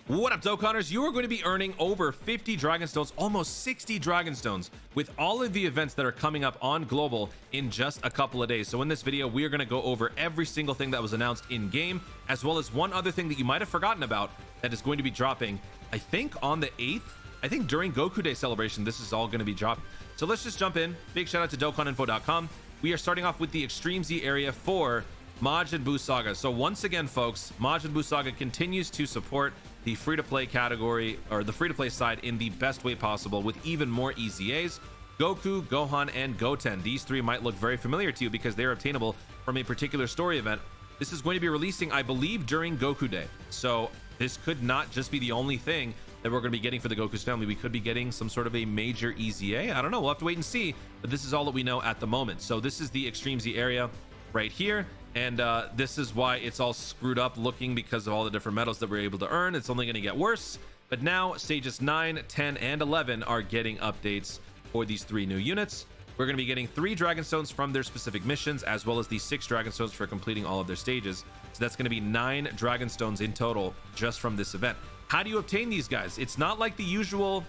What up, Dokkanners? You are going to be earning over 50 Dragon Stones, almost 60 Dragon Stones, with all of the events that are coming up on Global in just a couple of days. So in this video, we are going to go over every single thing that was announced in-game, as well as one other thing that you might have forgotten about that is going to be dropping, I think, on the 8th. I think during Goku Day celebration, this is all going to be dropped. So let's just jump in. Big shout out to DokkanInfo.com. We are starting off with the Extreme Z area for Majin Buu Saga. So once again, folks, Majin Buu Saga continues to support the free-to-play category, or the free-to-play side, in the best way possible with even more EZAs. Goku, Gohan, and Goten. These three might look very familiar to you because they are obtainable from a particular story event. This is going to be releasing, I believe, during Goku Day. So this could not just be the only thing that we're going to be getting for the Goku's family. We could be getting some sort of a major EZA. I don't know. We'll have to wait and see. But this is all that we know at the moment. So this is the Extreme Z area right here. And this is why it's all screwed up looking, because of all the different medals that we're able to earn. It's only going to get worse. But now stages 9, 10, and 11 are getting updates for these three new units. We're going to be getting 3 Dragon Stones from their specific missions, as well as the 6 Dragon Stones for completing all of their stages. So that's going to be 9 Dragon Stones in total just from this event. How do you obtain these guys? It's not like the usual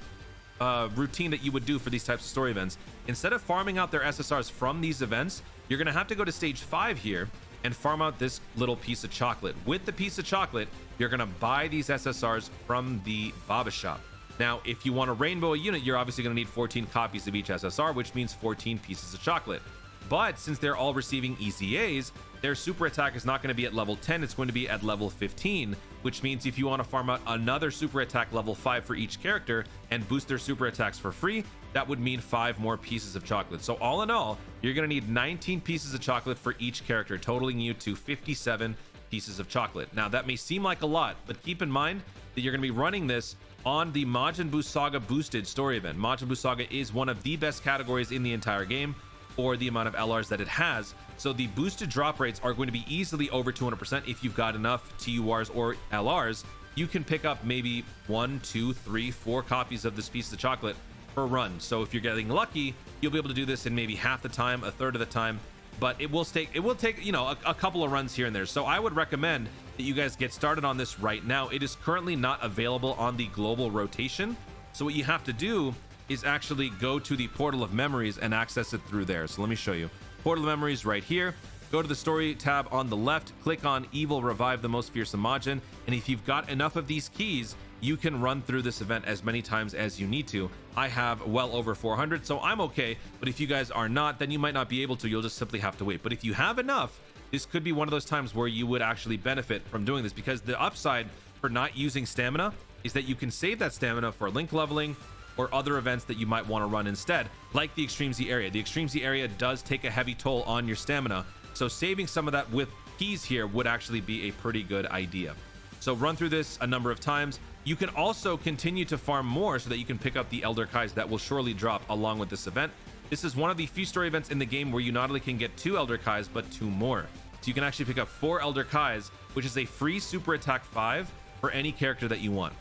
routine that you would do for these types of story events. Instead of farming out their SSRs from these events, you're going to have to go to stage 5 here and farm out this little piece of chocolate. With the piece of chocolate, you're going to buy these SSRs from the Baba shop. Now, if you want to rainbow a unit, you're obviously going to need 14 copies of each SSR, which means 14 pieces of chocolate. But since they're all receiving EZAs, their super attack is not going to be at level 10, it's going to be at level 15, which means if you want to farm out another super attack level 5 for each character and boost their super attacks for free, that would mean 5 more pieces of chocolate. So all in all, you're going to need 19 pieces of chocolate for each character, totaling you to 57 pieces of chocolate. Now, that may seem like a lot, but keep in mind that you're going to be running this on the Majin Buu Saga boosted story event. Majin Buu Saga is one of the best categories in the entire game for the amount of LRs that it has. So the boosted drop rates are going to be easily over 200% if you've got enough TURs or LRs. You can pick up maybe 1, 2, 3, 4 copies of this piece of chocolate per run. So if you're getting lucky, you'll be able to do this in maybe half the time, a third of the time, but it will take you know, a couple of runs here and there. So I would recommend that you guys get started on this right now. It is currently not available on the global rotation. So what you have to do is actually go to the Portal of Memories and access it through there. So let me show you. Portal of Memories right here. Go to the story tab on the left, click on Evil Revive the Most Fearsome Majin, and if you've got enough of these keys, you can run through this event as many times as you need to. I have well over 400, so I'm okay, but if you guys are not, then you might not be able to. You'll just simply have to wait. But if you have enough, this could be one of those times where you would actually benefit from doing this, because the upside for not using stamina is that you can save that stamina for link leveling or other events that you might want to run instead, like the Extreme Z area. The Extreme Z area does take a heavy toll on your stamina, so saving some of that with keys here would actually be a pretty good idea. So run through this a number of times. You can also continue to farm more so that you can pick up the Elder Kais that will surely drop along with this event. This is one of the few story events in the game where you not only can get 2 Elder Kais, but 2 more. So you can actually pick up 4 Elder Kais, which is a free super attack 5 for any character that you want.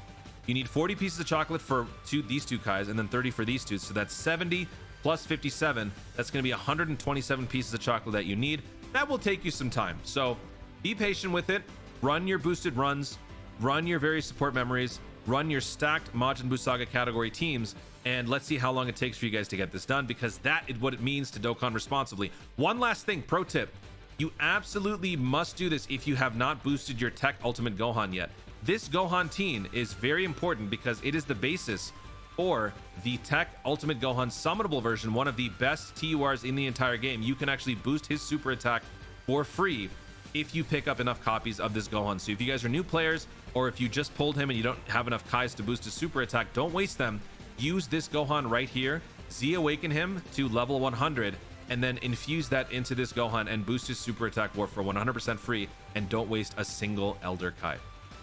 You need 40 pieces of chocolate for these 2 Kais, and then 30 for these 2. So that's 70 plus 57. That's going to be 127 pieces of chocolate that you need. That will take you some time. So be patient with it. Run your boosted runs, run your various support memories, run your stacked Majin Buu Saga category teams, and let's see how long it takes for you guys to get this done, because that is what it means to Dokkan responsibly. One last thing, pro tip. You absolutely must do this if you have not boosted your Tech Ultimate Gohan yet. This Gohan teen is very important because it is the basis for the Tech Ultimate Gohan summonable version, one of the best TURs in the entire game. You can actually boost his super attack for free if you pick up enough copies of this Gohan. So if you guys are new players, or if you just pulled him and you don't have enough Kais to boost his super attack, don't waste them. Use this Gohan right here, Z-awaken him to level 100, and then infuse that into this Gohan and boost his super attack war for 100% free, and don't waste a single Elder Kai.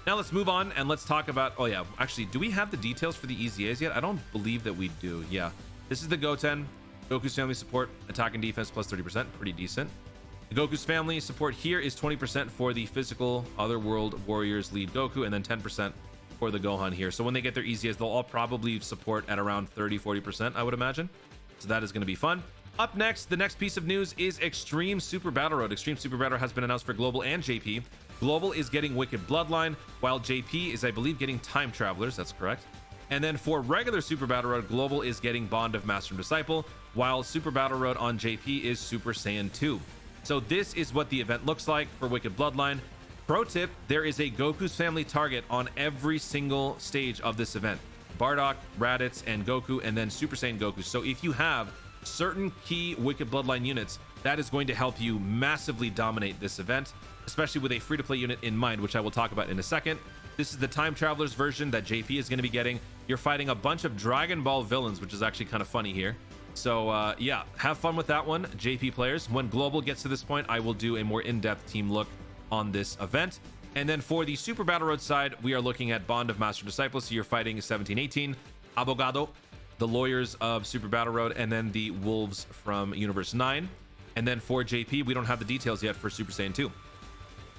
Now let's move on and let's talk about, oh yeah, actually, do we have the details for the EZAs yet? I don't believe that we do. Yeah, this is the Goten. Goku's family support, attack and defense plus 30%, pretty decent. The Goku's family support here is 20% for the physical Otherworld Warriors lead Goku, and then 10% for the Gohan here. So when they get their EZAs, they'll all probably support at around 30-40%, I would imagine. So that is going to be fun. Up next, the next piece of news is Extreme Super Battle Road. Extreme Super Battle has been announced for Global and JP. Global is getting Wicked Bloodline, while JP is, I believe, getting Time Travelers. That's correct. And then for regular Super Battle Road, Global is getting Bond of Master and Disciple, while Super Battle Road on JP is Super Saiyan 2. So this is what the event looks like for Wicked Bloodline. Pro tip, there is a Goku's family target on every single stage of this event. Bardock, Raditz, and Goku, and then Super Saiyan Goku. So if you have certain key Wicked Bloodline units, that is going to help you massively dominate this event, especially with a free-to-play unit in mind, which I will talk about in a second. This is the Time Travelers version that JP is going to be getting. You're fighting a bunch of Dragon Ball villains, which is actually kind of funny here. So yeah, have fun with that one, JP players. When Global gets to this point, I will do a more in-depth team look on this event. And then for the Super Battle Road side, we are looking at Bond of Master Disciple. So you're fighting 1718, Abogado, the lawyers of Super Battle Road, and then the wolves from Universe 9. And then for JP, we don't have the details yet for Super Saiyan 2.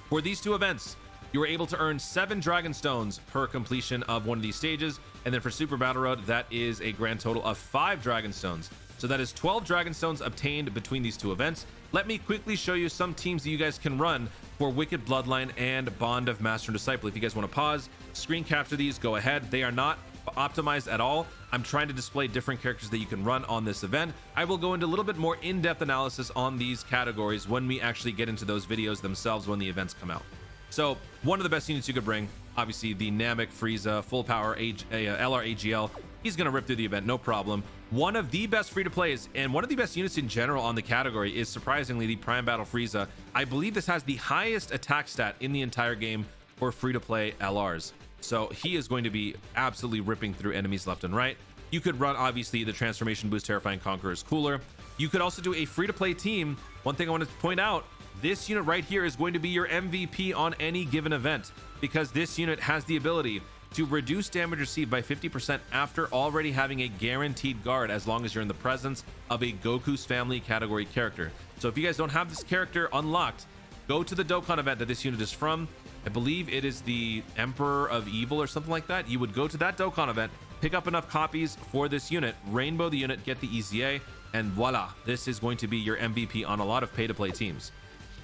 For these two events, you were able to earn 7 Dragon Stones per completion of one of these stages. And then for Super Battle Road, that is a grand total of 5 Dragon Stones. So that is 12 Dragon Stones obtained between these two events. Let me quickly show you some teams that you guys can run for Wicked Bloodline and Bond of Master and Disciple. If you guys want to pause, screen capture these, go ahead. They are not optimized at all. I'm trying to display different characters that you can run on this event. I will go into a little bit more in-depth analysis on these categories when we actually get into those videos themselves when the events come out. So one of the best units you could bring, obviously the Namek Frieza full power LR AGL. He's going to rip through the event, no problem. One of the best free-to-plays and one of the best units in general on the category is surprisingly the Prime Battle Frieza. I believe this has the highest attack stat in the entire game for free-to-play LRs. So he is going to be absolutely ripping through enemies left and right. You could run, obviously, the Transformation Boost Terrifying Conqueror's Cooler. You could also do a free-to-play team. One thing I want to point out, this unit right here is going to be your MVP on any given event because this unit has the ability to reduce damage received by 50% after already having a guaranteed guard as long as you're in the presence of a Goku's family category character. So if you guys don't have this character unlocked, go to the Dokkan event that this unit is from. I believe it is the Emperor of Evil or something like that. You would go to that Dokkan event, pick up enough copies for this unit, rainbow the unit, get the EZA, and voila, this is going to be your MVP on a lot of pay-to-play teams.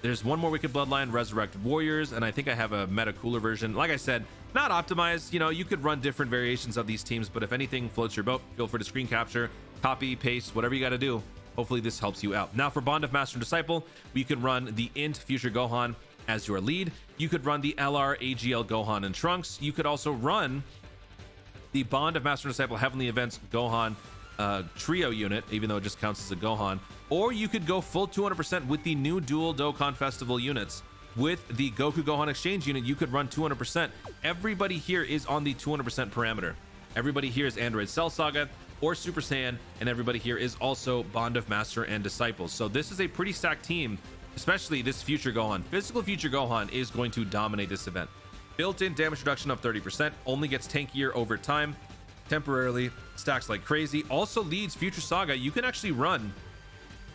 There's one more Wicked Bloodline, Resurrected Warriors, and I think I have a meta cooler version. Like I said, not optimized. You know, you could run different variations of these teams, but if anything floats your boat, feel free to screen capture, copy, paste, whatever you got to do. Hopefully this helps you out. Now for Bond of Master and Disciple, you can run the Int Future Gohan as your lead. You could run the LR AGL Gohan and Trunks. You could also run the Bond of Master and Disciple Heavenly Events Gohan trio unit, even though it just counts as a Gohan. Or you could go full 200% with the new dual Dokkan Festival units. With the Goku Gohan Exchange unit, you could run 200%. Everybody here is on the 200% parameter. Everybody here is Android Cell Saga or Super Saiyan, and everybody here is also Bond of Master and Disciples. So this is a pretty stacked team, especially this Future Gohan. Physical Future Gohan is going to dominate this event. Built-in damage reduction of 30%, only gets tankier over time, temporarily, stacks like crazy. Also leads Future Saga. You can actually run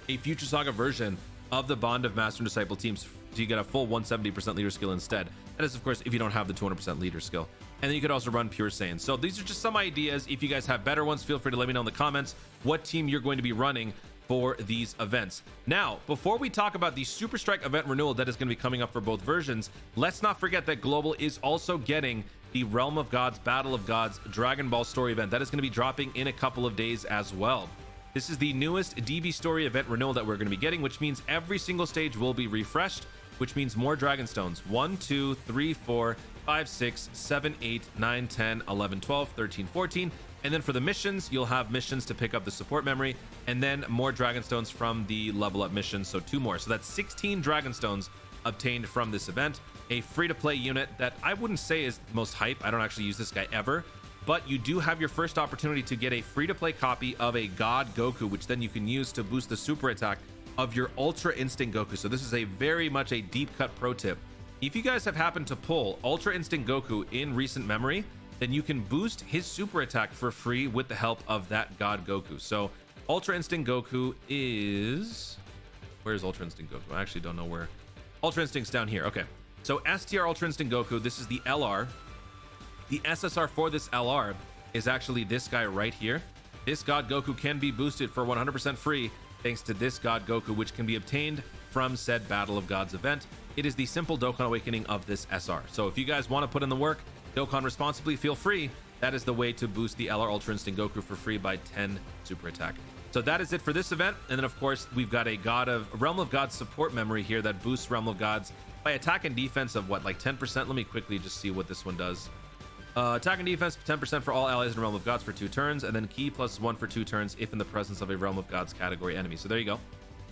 a Future Saga version of the Bond of Master and Disciple teams, so you get a full 170% leader skill instead. That is, of course, if you don't have the 200% leader skill. And then you could also run Pure Saiyan. So these are just some ideas. If you guys have better ones, feel free to let me know in the comments what team you're going to be running for these events. Now, before we talk about the Super Strike event renewal that is going to be coming up for both versions, let's not forget that Global is also getting the Realm of Gods, Battle of Gods, Dragon Ball Story event. That is going to be dropping in a couple of days as well. This is the newest DB Story event renewal that we're going to be getting, which means every single stage will be refreshed, which means more Dragon Stones. 1, 2, 3, 4, 5, 6, 7, 8, 9, 10, 11, 12, 13, 14. And then for the missions, you'll have missions to pick up the support memory, and then more Dragon Stones from the level up missions. So 2 more. So that's 16 Dragon Stones obtained from this event. A free-to-play unit that I wouldn't say is the most hype. I don't actually use this guy ever. But you do have your first opportunity to get a free-to-play copy of a God Goku, which then you can use to boost the super attack of your Ultra Instinct Goku. So this is a very much a deep cut pro tip. If you guys have happened to pull Ultra Instinct Goku in recent memory, then you can boost his super attack for free with the help of that God Goku. So Ultra Instinct Goku is... Where's Ultra Instinct Goku? I actually don't know where. Ultra Instinct's down here. Okay. So STR Ultra Instinct Goku, this is the LR. The SSR for this LR is actually this guy right here. This God Goku can be boosted for 100% free thanks to this God Goku, which can be obtained from said Battle of Gods event. it is the simple Dokkan Awakening of this SR. So if you guys want to put in the work, Dokkan Responsibly, feel free. That is the way to boost the LR Ultra Instinct Goku for free by 10 super attack. So that is it for this event. And then of course we've got a Realm of Gods support memory here that boosts Realm of Gods by attack and defense of what, like 10%. Let me quickly just see what this one does. Attack and defense 10% for all allies in Realm of Gods for 2 turns, and then key +1 for 2 turns if in the presence of a Realm of Gods category enemy. So there you go.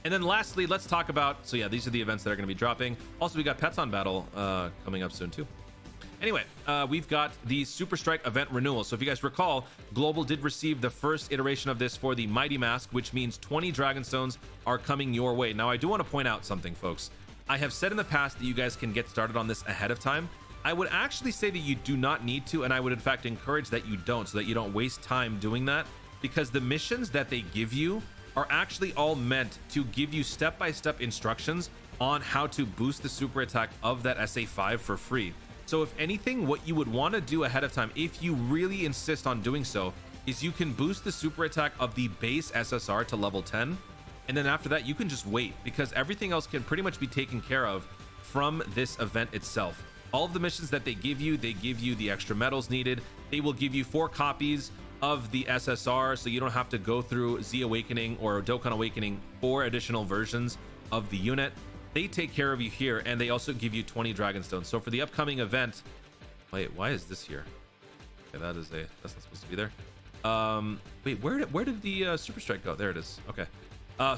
And then lastly, let's talk about, so yeah, these are the events that are going to be dropping. Also, we got Pets on Battle coming up soon too. Anyway, we've got the Super Strike event renewal. So if you guys recall, Global did receive the first iteration of this for the Mighty Mask, which means 20 Dragonstones are coming your way. Now, I do want to point out something, folks. I have said in the past that you guys can get started on this ahead of time. I would actually say that you do not need to, and I would in fact encourage that you don't, so that you don't waste time doing that, because the missions that they give you are actually all meant to give you step-by-step instructions on how to boost the super attack of that SA5 for free. So if anything, what you would want to do ahead of time, if you really insist on doing so, is you can boost the super attack of the base SSR to level 10, and then after that you can just wait, because everything else can pretty much be taken care of from this event itself. All of the missions that they give you the extra medals needed. They will give you 4 copies of the SSR, so you don't have to go through Z Awakening or Dokkan Awakening 4 additional versions of the unit. They take care of you here, and they also give you 20 Dragonstones. So for the upcoming event, wait, why is this here? Okay, that's not supposed to be there. Wait, where did the Super Strike go? There it is. Okay.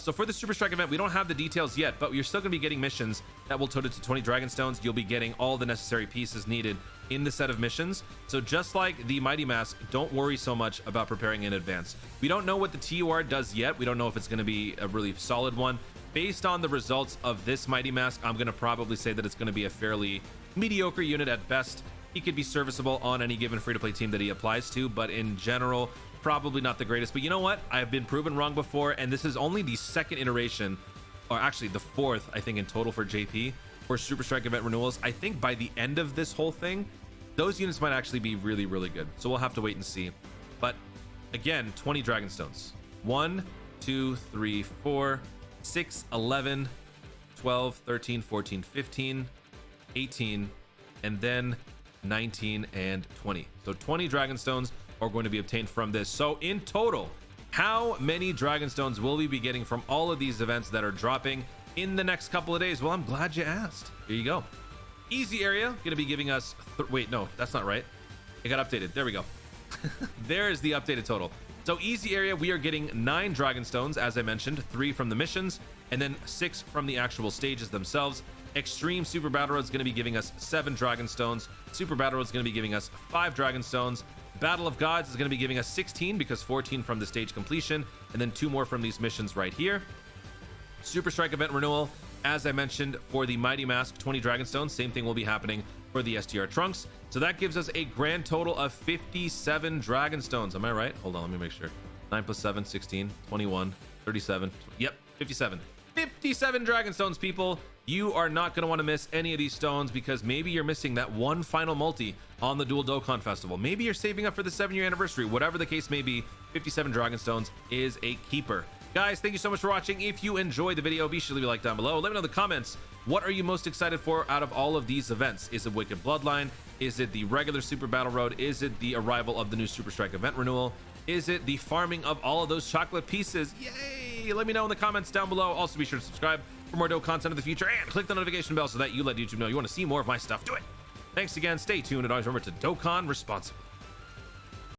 So for the Super Strike event, we don't have the details yet, but you're still going to be getting missions that will total to 20 Dragonstones. You'll be getting all the necessary pieces needed in the set of missions. So just like the Mighty Mask, don't worry so much about preparing in advance. We don't know what the TUR does yet. We don't know if it's going to be a really solid one. Based on the results of this Mighty Mask, I'm going to probably say that it's going to be a fairly mediocre unit at best. He could be serviceable on any given free-to-play team that he applies to, but in general, probably not the greatest. But you know what? I've been proven wrong before, and this is only the 2nd iteration, or actually the 4th, I think, in total for JP for Super Strike event renewals. I think by the end of this whole thing, those units might actually be really, really good. So we'll have to wait and see. But again, 20 Dragonstones. 1, 2, 3, 4, 6, 11, 12, 13, 14, 15, 18, and then 19 and 20. So 20 Dragonstones are going to be obtained from this. So in total, how many Dragonstones will we be getting from all of these events that are dropping in the next couple of days? Well, I'm glad you asked. Here you go. Easy area going to be giving us wait, no, that's not right. It got updated. There we go. There is the updated total. So easy area, we are getting 9 Dragonstones, as I mentioned, 3 from the missions, and then 6 from the actual stages themselves. Extreme Super Battle Road is going to be giving us 7 Dragonstones. Super Battle Road is going to be giving us 5 Dragonstones. Battle of Gods is going to be giving us 16 because 14 from the stage completion, and then 2 more from these missions right here. Super Strike event renewal, as I mentioned, for the Mighty Mask, 20 Dragonstones. Same thing will be happening for the SDR Trunks. So that gives us a grand total of 57 Dragonstones. Am I right? Hold on, let me make sure. 9 plus 7, 16, 21, 37. Yep, 57. 57 Dragonstones, people. You are not going to want to miss any of these stones, because maybe you're missing that one final multi on the Dual Dokkan Festival. Maybe you're saving up for the 7-year anniversary. Whatever the case may be, 57 Dragonstones is a keeper. Guys, thank you so much for watching. If you enjoyed the video, be sure to leave a like down below. Let me know in the comments, what are you most excited for out of all of these events? Is it Wicked Bloodline? Is it the regular Super Battle Road? Is it the arrival of the new Super Strike event renewal? Is it the farming of all of those chocolate pieces? Yay! Let me know in the comments down below. Also, be sure to subscribe for more dope content in the future, and click the notification bell so that you let YouTube know you want to see more of my stuff. Do it! Thanks again, stay tuned, and always remember to Dokkan responsibly.